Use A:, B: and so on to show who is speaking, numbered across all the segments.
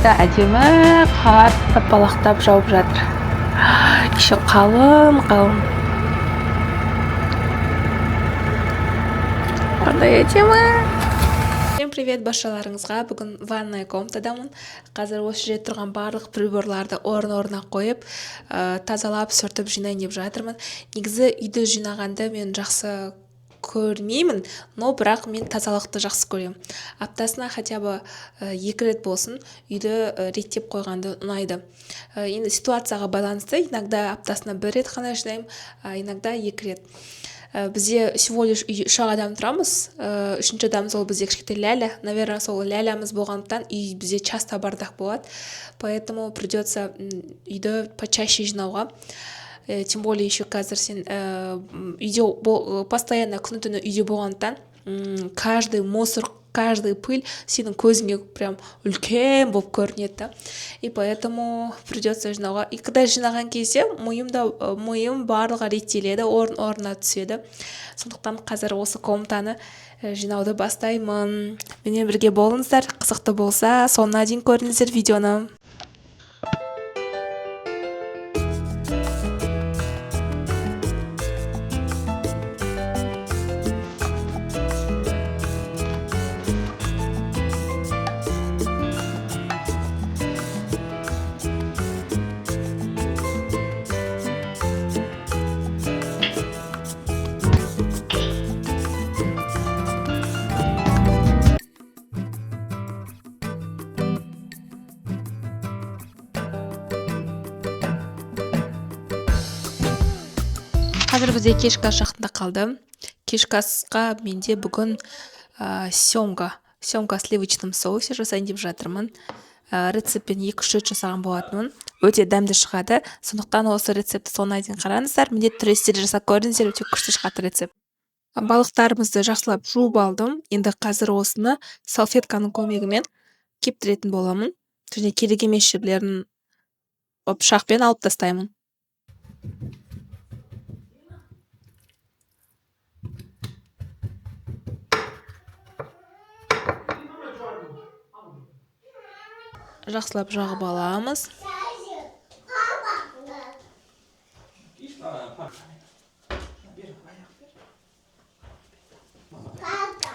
A: да әдемі қар тапалақтап жауып жатыр. Еще қалың. Қандай әдемі. Всем привет баршаларыңызға. Бүгін ванная комнатадамын. Қазір осы жерде тұрған барлық приборларды орын-орнына қойып, тазалап, сүртіп жинайын деп жатырмын. Негізі үйді жинағанды мен жақсы көрмеймін, но бірақ мен тазалықты жақсы көремін. Аптасына хотя бы 2 рет болсын үйді реттеп қойғанды ұнайды. Енді ситуацияға байланысты, иногда аптасына 1 рет қана жинаймын, иногда 2 рет. Бізде всего лишь 3 адам тұрамыз. 3-ші адам сол бізде кішкентай Ләлә. Наверное, сол Ләләміз болғандықтан үй бізде часто бардақ болады. Поэтому придется үйді почаще жинауға. Тем более еще қазір сен үйде постоянно күні-түні үйде болғандықтан каждый мусор, каждый пыль сенің көзіңе прям үлкен болып көрінеді. И поэтому придется жинауға. И когда жинаған кезде миым барлығы реттеледі, орнына түседі. Сондықтан қазір осы комнатаны жинауды бастаймын. Менімен бірге болыңыздар. Қызықты болса, соңына дейін көріңіздер видеоны. Қазір бізде кешкі ас жақында қалды. Кешкі асқа менде бүгін семга в сливочном соусе жасайын деп жатырмын. Рецептпен 2-3 рет жасаған болатынмын. Өте дәмді шығады. Сондықтан осы рецепті соңына дейін қараңыздар. Міндетті түрде сіздер жасап көріңіздер, өте күшті шығады рецепт. Балықтарымызды жақсылап жуып алдым. Енді қазір осыны салфетканың көмегімен кептіретін боламын. Және керек емес жерлерін пышақпен алып тастаймын. Жақсылап жағып аламыз.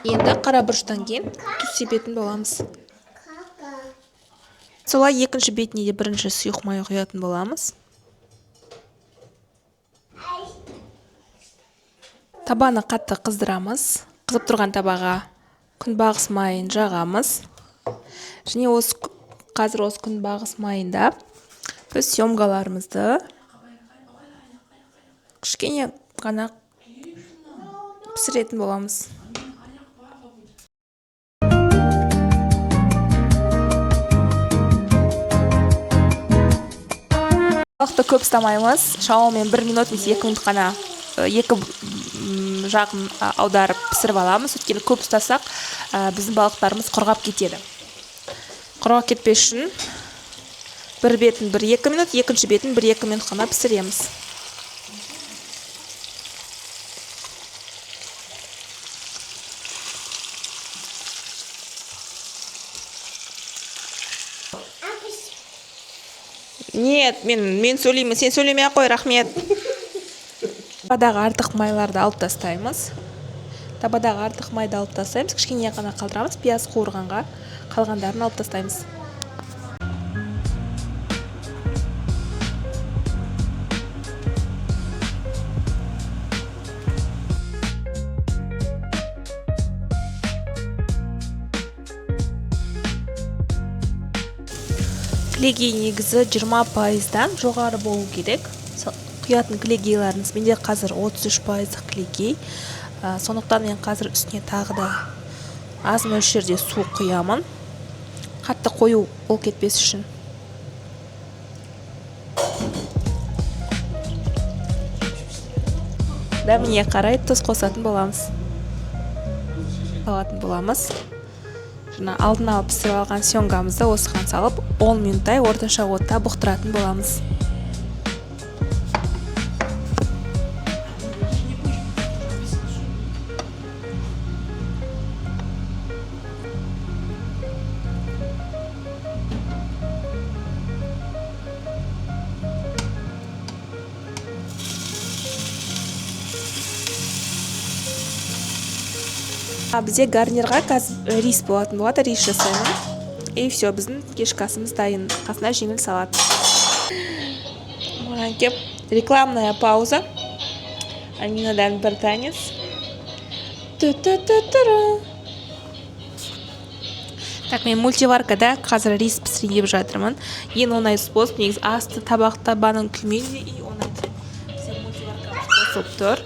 A: Енді қара бұрыштан кейін тұз себетін боламыз. Солай екінші бетіне де бірінші сұйық май құятын боламыз. Табаны қатты қыздырамыз. Қызып тұрған табаға күнбағыс майын жағамыз. Және қазір осы күнбағыс майында біз семгаларымызды кішкене ғана пісіретін боламыз. Балықты көп ұстамаймыз. Шамамен 1 минут немесе 2 минут қана 2 жағын аударып пісіріп аламыз. Өйткені көп ұстасақ, біздің балықтарымыз құрғап кетеді. Құрғап кетпес үшін бір бетін 1-2 минут, екінші бетін 1-2 минут қана пісіреміз. Нет, мен сөйлеймін, сен сөйлемей ақ қой, рахмет. Табадағы артық майларды алып тастаймыз. Кішкене ғана қалдырамыз. Пияз қуырғанға қалғандарын алып тастаймыз. Клегей негізі 20%-дан жоғары болу керек. Құятын клегейларыңыз менде қазір 33% клегей. Сондықтан мен қазір үстіне тағы да аз мөлшерде су құямын. Қатты қою ол кетпес үшін. Дәміне қарай тұз қосатын боламыз. Жаңа алдын алып пісіріп алған семгамызды осыған салып 10 минуттай орташа отта бұқтыратын боламыз. Бізде гарнирға рис болатын болады, рис жасаймын. И все, біздің кешкі асымыз дайын. Қасына жеңіл салат. Маған кеп рекламная пауза. Аминадан бір танец. Так, мен мультиваркада қазір рис пісірейін деп жатырмын. Ең оңай способ, негізі асты табақ табаның күймейді и оңай. Бізде мультиварка қосылып тұр.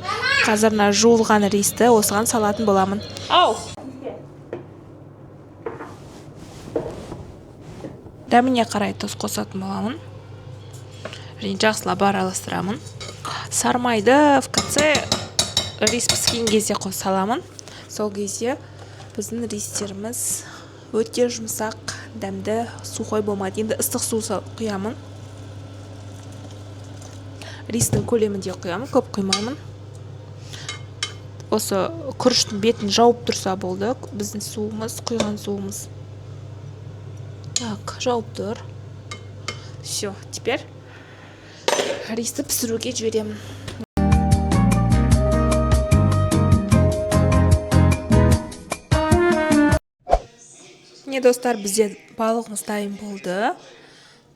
A: Қазір жуылған ристі осыған салатын боламын. Ау! Дәміне қарай тұз қосатын боламын. Және жақсылап араластырамын. Сармайды в конце рис піскен кезде қосаламын. Сол кезде біздің ристеріміз өте жұмсақ, дәмді, сухой болмайды. Енді ыстық су құямын. Ристің көлемінде құямын, көп құймаймын. Осы күріштің бетін жауып тұрса болды. Біздің суымыз, құйған суымыз. Так, жауып тұр. Все, теперь ристі пісіруге жіберемін. Міне достар, бізде балығымыз дайын болды.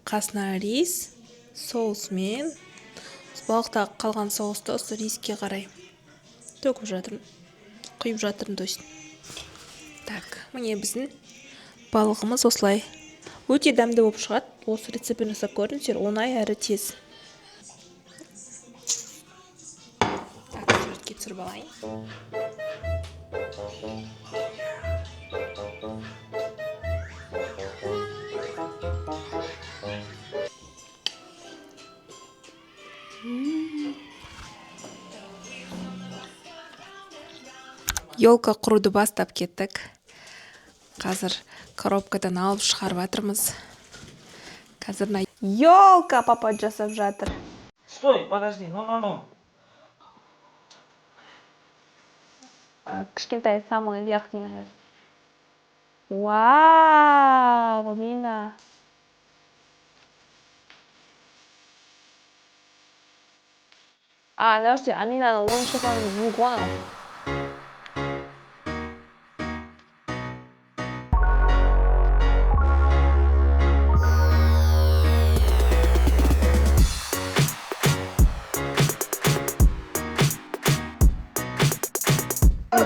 A: Қасына рис, соусмен. Балықта қалған соусты осы риске қарай төгіп жатырмын. Құйып жатырмын досын. Так, міне біздің балығымыз осылай. Өте дәмді болып шығады. Осы рецептін жасап көріңіздер, оңай әрі тез. Так, суретке түсіріп алайын. Елка құруды бастап кеттік. Қазір коробкадан алып шығарып жатырмыз. Қазір елка папа жасап жатыр.
B: Стой, подожди, ну.
A: Кішкентай самый верхний. Вау, Амина. подожди, Аминаның ойыншықтарын буған.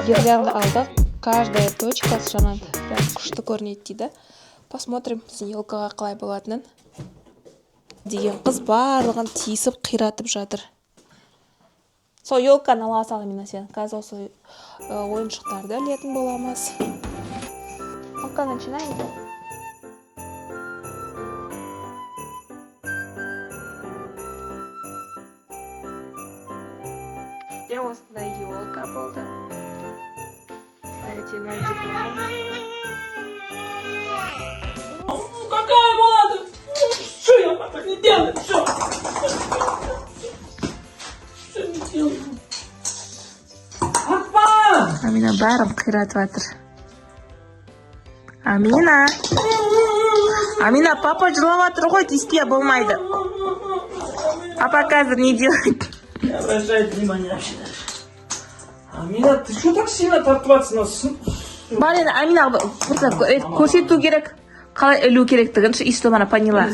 A: Ерлерді алдық. Каждая точка жанады. Прям күшті көрінеді дейді. Посмотрим, біздің елкаға қалай болатынын. Деген қыз барлығын тиісіп қиратып жатыр. Сол елканы ала сал, Амина, сен. Қазір осы ойыншықтарды ілетін боламыз. Пока начинаем. Осындай елка болды.
B: Какая была? Что я так не делаю? Что? Что не делаю? Папа!
A: Амина бәрін қиратып жатыр. Амина! Амина, папа жылап жатыр ғой, тиіспе болмайды. Папа қазір не делает?
B: Не обращает внимания вообще даже. Амина, ты что так сильно тартываться нас?
A: Блин, Амина, көрсету керек. Қалай ілу керектігін, что она поняла.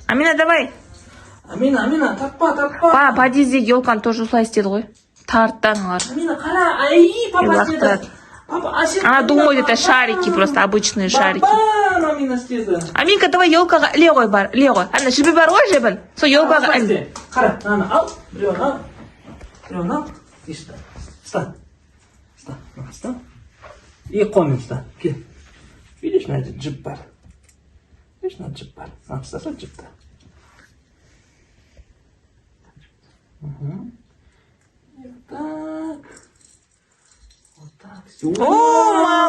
A: Амина, давай.
B: Амина, тартпа.
A: Па, подъезде елканы тоже осылай істеді ғой. Тарттанылар.
B: Амина, қара, ай, папа істеді.
A: Она думает, это шарики, просто обычные шарики.
B: Амина істеді.
A: Аминка, давай елкаға іле ғой бар, іле ғой. Ана жібі бар ғой жібін. Сол елкаға іле.
B: Қара, ана ал, біреуін ал. И что? Встань. И комин встань. Видишь, на этот джип бар? А, встань, джип-то. Угу. Вот так.
A: О,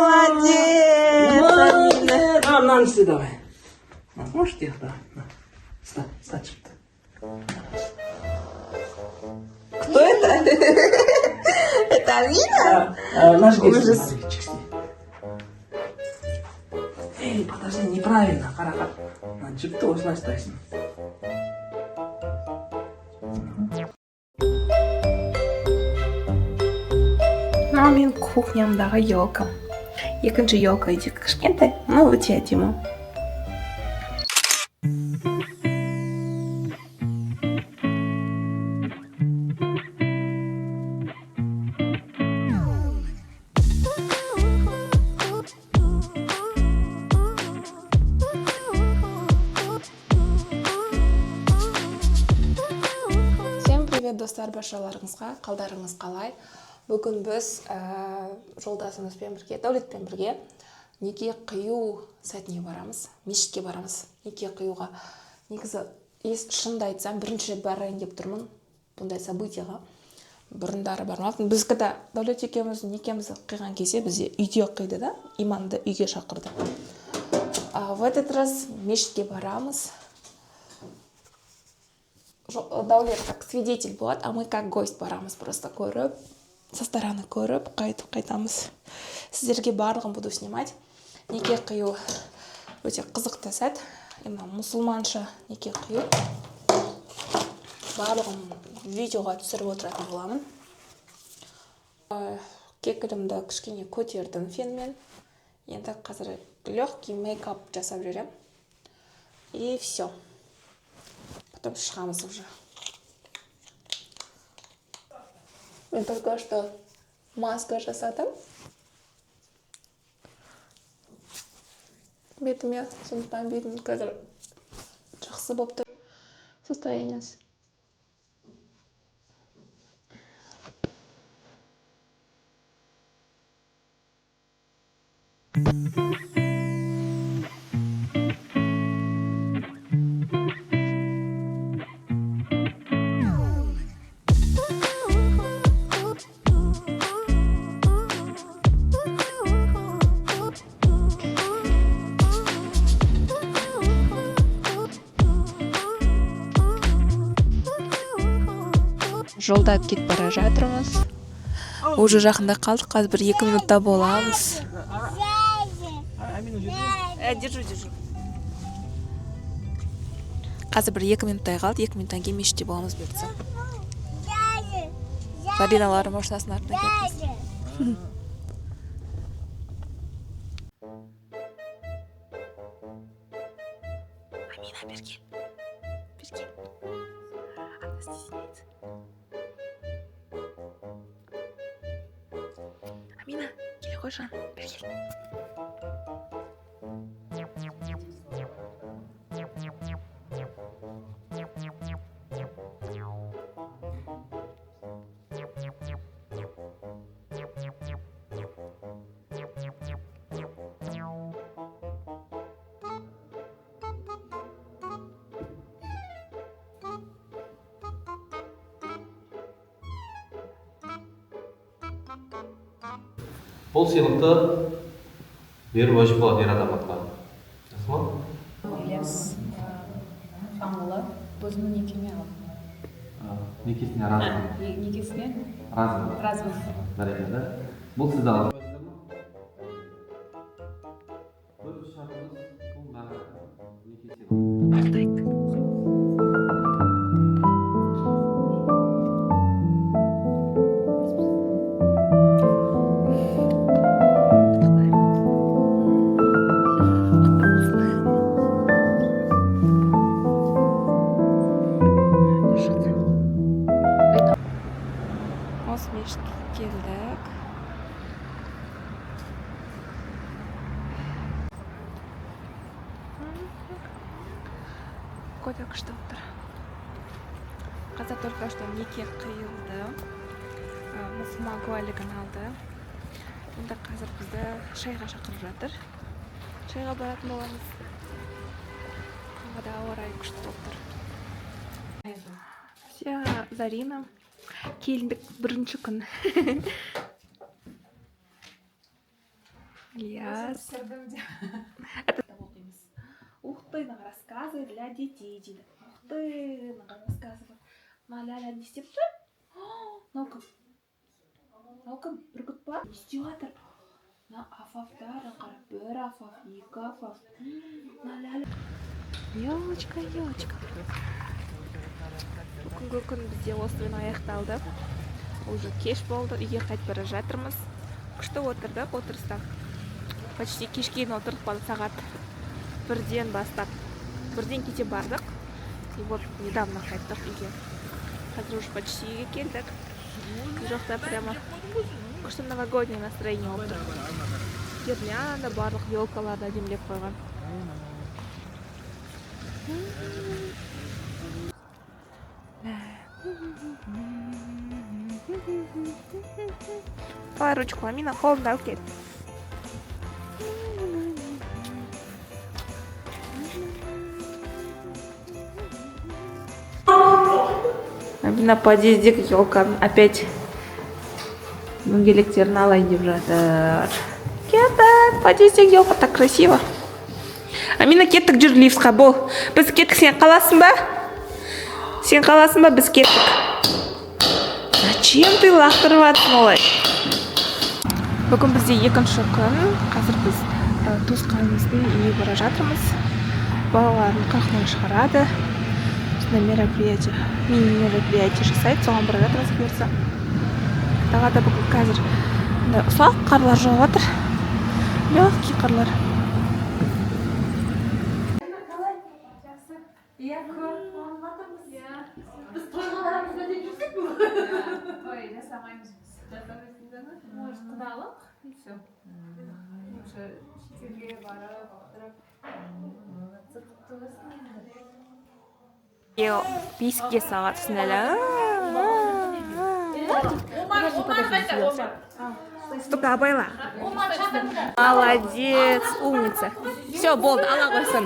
A: молодец!
B: А, на носи давай. Можешь их, давай. Встань, джип-то.
A: Кто это? Это Амина?
B: Наш гест. Эй, подожди, неправильно. Қара. Джипті осылай ұстайсың.
A: мынау менің кухнямдағы елкам. Екінші елка үйде кішкентай, но өте әдемі. Всем привет, достар, баршаларыңызға. Қалдарыңыз қалай? Бүгін біз жолдасымызбен бірге, Дәулетпен бірге неке қию сәтіне барамыз, мешітке барамыз. Неке қиюға негізі шынымды айтсам, бірінші рет барайын деп тұрмын бұндай событияға. Бұрындары бармаппын. Бізгі де Дәулет екеуміз некемізді қиған кезде бізде үйде қиды да, имамды үйге шақырды. В этот раз мешітке барамыз. Дәулет как свидетель болады, а мы как гость барамыз, просто көріп, со стороны көріп, қайтамыз. Сіздерге барлығын буду снимать. Неке қию өте қызықты сәт. Мұсылманша неке қию. Барлығын видеоға түсіріп отыратын боламын. Кекілімді кішкене көтердім фенмен. Енді қазір легкий мейкап жасап жүрем. И все. Потом шығамыз уже. Мен только что маска жасадым. Бетіме, сондықтан бетім қазір жақсы болып тұр. Состояниесі. Жолда кетіп бара жатырмыз. Уже жақында қалдық, қазір бір 2 минутта боламыз. Держу. Қазір бір 2 минуттай қалды, 2 минуттан кейін мешітте боламыз бұйыртса. Зариналары машинасының артына кетті. Амина, бер кел. Она стесняется. Амина, келе қой жан, бер кел.
C: Бұл сыйлықты беру уәжіп болады ер азаматқа. Жақсы ма?
D: Ілияс Ханұлы өзінің некеме алып.
C: Некесіне разы.
D: Некесіне
C: Разы.
D: разы.
C: Бәрекелді. Бұл сізді алып. Бір шартымыз бұл неке сыйлық.
A: Осы мешітке келдік. Көте күшті болып тұр. Қазір только что неке қиылды. Мұсылман куәлігін алды. Енді қазір бізді шайға шақырып жатыр. Шайға баратын боламыз. Қаңғада ауа райы күшті болып тұр. Все, Зарина. Келіндік бірінші күн. Ильяс. Ух ты, рассказы для детей. Ух ты, рассказы. Маляля не істеп тұр? Наукам, бүркіт па? Не істеп жатыр? Афафтарын қарап, бір афаф, 2 афаф. Маляля. Елочка. Бүгінгі күн бізде осымен аяқталды. Уже кеш болды, үйге қайтып бара жатырмыз. күшті отырдық отырыста. Почти кешке дейін отырдық, сағат 1-ден бастап. 1-ден кете бардық. И вот недавно қайттық үйге. Қазір уже почти үйге келдік. Үй жақта прямо күшті новогодний настроение болып тұр. Гирляндо, барлық елкаларды әдемілеп қойған. Давай ручку, Амина, холодно әукет. Амина подъездегі елканы опять дөңгелектерін алайын деп жатыр. Кеттік, подъездегі елка так красиво. Амина, кеттік, жүр лифтқа, бол. Біз кеттік, сен қаласың ба? Сен қаласың ба, біз кеттік. Зачем ты лақтырып жатсың олай? Бүгін бізде екінші күн. Қазір біз туысқанымыздың үйіне бара жатырмыз. Балаларын қақынан шығарады. Мероприятие, мини-мероприятие жасайды, соған бара жатырмыз бұйырса. Далада бүгін қазір ұсақ қарлар жауып жатыр. Легкий қарлар.
D: Біз тойға барамызға деп жүрсек бұл? Той жасамаймыз біз. Может, құдалық? И все. Лучше шетелге барып, отырып.
A: Бесікке сағат үстінде. Только абайла. Молодец, умница. Все, болды, ала қойсын.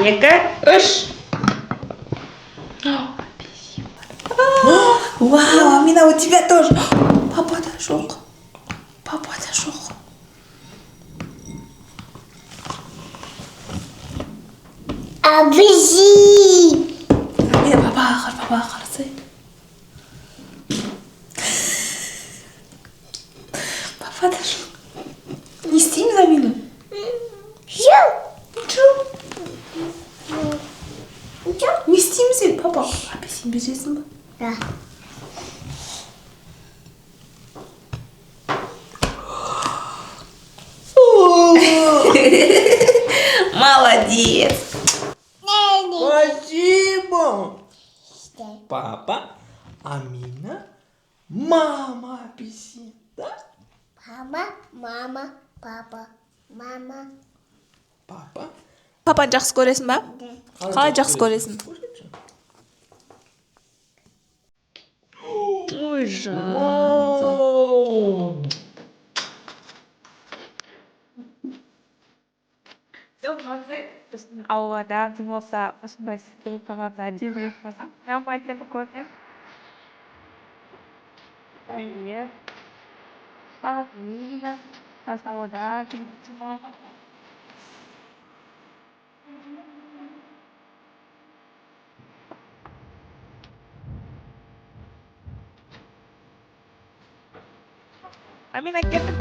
A: Екі, үш. Вау, Амина, у тебя тоже. Папа дошел. Папа дошел.
E: Обези!
A: Амина, папа, қарсы. Папа дошел. Не істейміз, Амина? Не істейміз бе, папа? Апельсин бересің ба?
E: Да.
A: Молодец.
B: Спасибо. Папа, Амина, мама апельсин, да?
E: Мама, папа, мама.
B: Папа.
A: Папаны жақсы көресің ба? Қалай жақсы көресің? Ой, жан. Ауада болса осындай сыйлықтарға әдемі жасап. Мен айтып көрдім. Привет. Амина. Ауада. Амина, кеттік.